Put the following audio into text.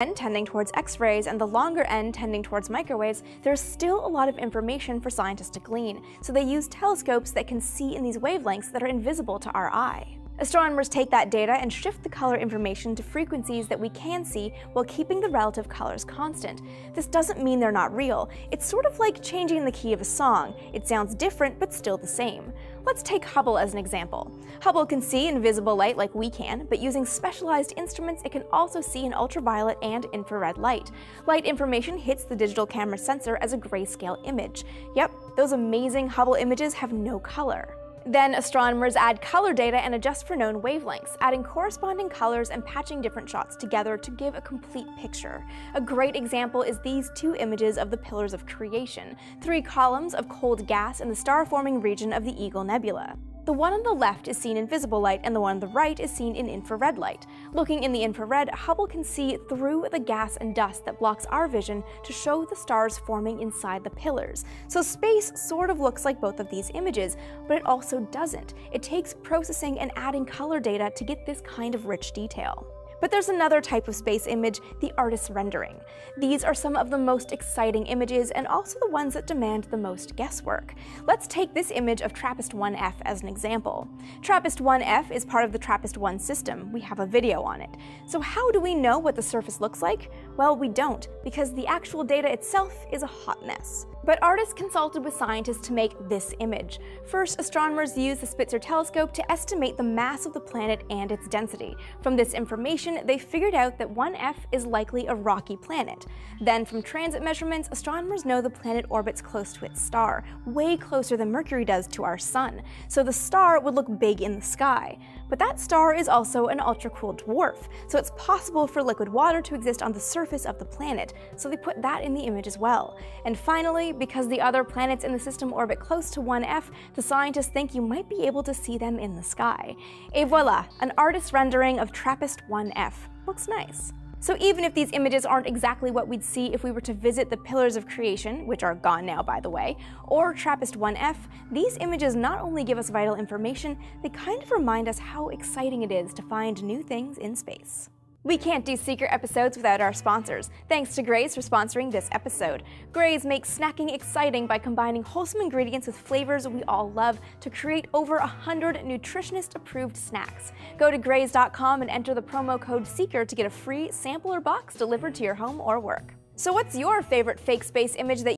end tending towards X-rays and the longer end tending towards microwaves, there's still a lot of information for scientists to glean, so they use telescopes that can see in these wavelengths that are invisible to our eye. Astronomers take that data and shift the color information to frequencies that we can see while keeping the relative colors constant. This doesn't mean they're not real. It's sort of like changing the key of a song. It sounds different, but still the same. Let's take Hubble as an example. Hubble can see invisible light like we can, but using specialized instruments, it can also see in ultraviolet and infrared light. Light information hits the digital camera sensor as a grayscale image. Yep, those amazing Hubble images have no color. Then astronomers add color data and adjust for known wavelengths, adding corresponding colors and patching different shots together to give a complete picture. A great example is these two images of the Pillars of Creation, 3 columns of cold gas in the star-forming region of the Eagle Nebula. The one on the left is seen in visible light and the one on the right is seen in infrared light. Looking in the infrared, Hubble can see through the gas and dust that blocks our vision to show the stars forming inside the pillars. So space sort of looks like both of these images, but it also doesn't. It takes processing and adding color data to get this kind of rich detail. But there's another type of space image, the artist's rendering. These are some of the most exciting images and also the ones that demand the most guesswork. Let's take this image of TRAPPIST-1F as an example. TRAPPIST-1F is part of the TRAPPIST-1 system. We have a video on it. So how do we know what the surface looks like? Well, we don't, because the actual data itself is a hot mess. But artists consulted with scientists to make this image. First, astronomers used the Spitzer telescope to estimate the mass of the planet and its density. From this information, they figured out that 1F is likely a rocky planet. Then, from transit measurements, astronomers know the planet orbits close to its star, way closer than Mercury does to our sun. So the star would look big in the sky. But that star is also an ultra-cool dwarf, so it's possible for liquid water to exist on the surface of the planet, so they put that in the image as well. And finally, because the other planets in the system orbit close to 1F, the scientists think you might be able to see them in the sky. Et voila, an artist's rendering of TRAPPIST-1F. Looks nice. So even if these images aren't exactly what we'd see if we were to visit the Pillars of Creation, which are gone now by the way, or TRAPPIST-1F, these images not only give us vital information, they kind of remind us how exciting it is to find new things in space. We can't do Secret episodes without our sponsors. Thanks to Graze for sponsoring this episode. Graze makes snacking exciting by combining wholesome ingredients with flavors we all love to create over 100 nutritionist-approved snacks. Go to Graze.com and enter the promo code SEEKER to get a free sampler box delivered to your home or work. So what's your favorite fake space image that